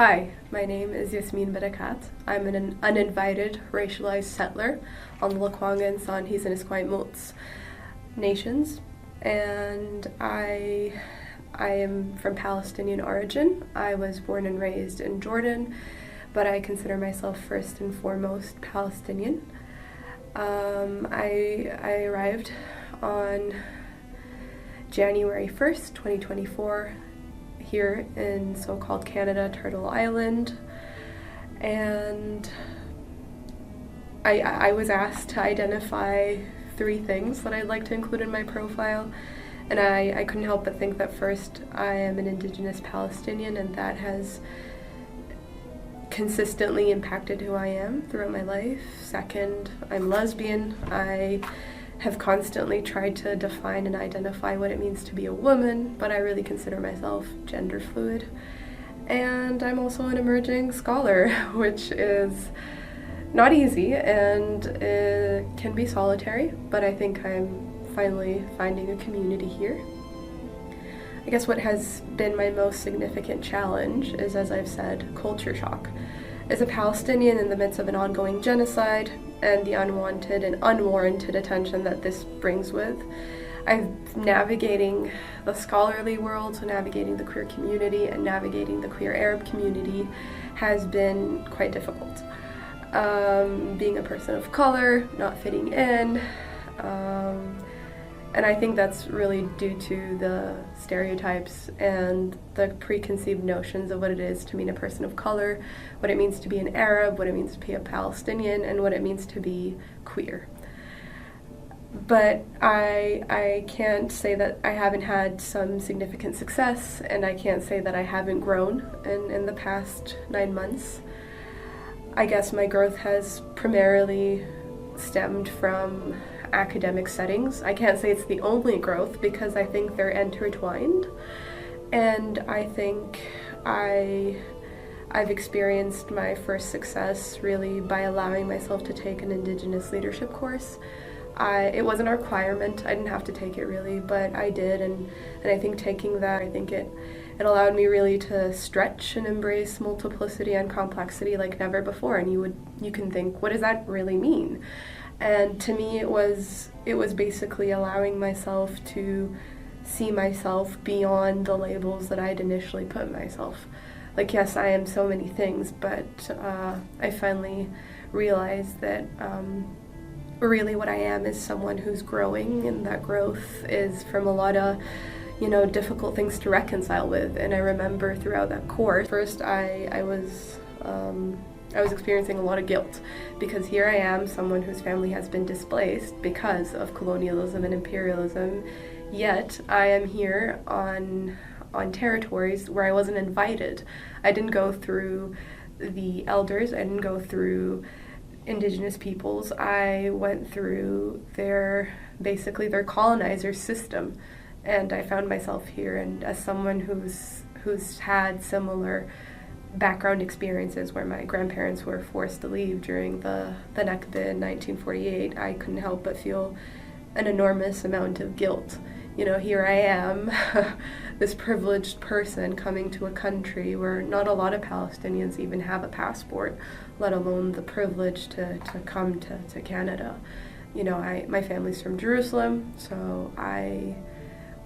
Hi, my name is Yasmeen Barakat. I'm an uninvited racialized settler on the Lakwanga and Sandhis and Esquimalt nations, and I am from Palestinian origin. I was born and raised in Jordan, but I consider myself first and foremost Palestinian. I arrived on January 1st, 2024, here in so-called Canada, Turtle Island, and I was asked to identify 3 things that I'd like to include in my profile, and I couldn't help but think that first, I am an Indigenous Palestinian, and that has consistently impacted who I am throughout my life. Second, I'm lesbian. I have constantly tried to define and identify what it means to be a woman, but I really consider myself gender fluid. And I'm also an emerging scholar, which is not easy and it can be solitary, but I think I'm finally finding a community here. I guess what has been my most significant challenge is, as I've said, culture shock. As a Palestinian in the midst of an ongoing genocide and the unwanted and unwarranted attention that this brings with, navigating the scholarly world, so navigating the queer community and navigating the queer Arab community has been quite difficult. Being a person of color, not fitting in, and I think that's really due to the stereotypes and the preconceived notions of what it is to be a person of color, what it means to be an Arab, what it means to be a Palestinian, and what it means to be queer. But I can't say that I haven't had some significant success, and I can't say that I haven't grown in the past 9 months. I guess my growth has primarily stemmed from academic settings. I can't say it's the only growth because I think they're intertwined, and I think I've experienced my first success really by allowing myself to take an Indigenous leadership course. It wasn't a requirement, I didn't have to take it really, but I did, and I think taking that, I think it allowed me really to stretch and embrace multiplicity and complexity like never before, and you can think, what does that really mean? And to me, it was basically allowing myself to see myself beyond the labels that I'd initially put myself. Like, yes, I am so many things, but I finally realized that really what I am is someone who's growing, and that growth is from a lot of, difficult things to reconcile with. And I remember throughout that course, first I was experiencing a lot of guilt because here I am, someone whose family has been displaced because of colonialism and imperialism, yet I am here on territories where I wasn't invited. I didn't go through the elders, I didn't go through Indigenous peoples, I went through their colonizer system, and I found myself here, and as someone who's had similar background experiences where my grandparents were forced to leave during the Nakba in 1948, I couldn't help but feel an enormous amount of guilt. Here I am, this privileged person coming to a country where not a lot of Palestinians even have a passport, let alone the privilege to come to Canada. My family's from Jerusalem, so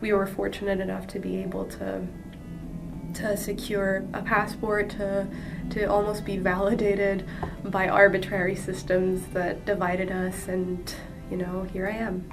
we were fortunate enough to be able to secure a passport, to almost be validated by arbitrary systems that divided us, and here I am.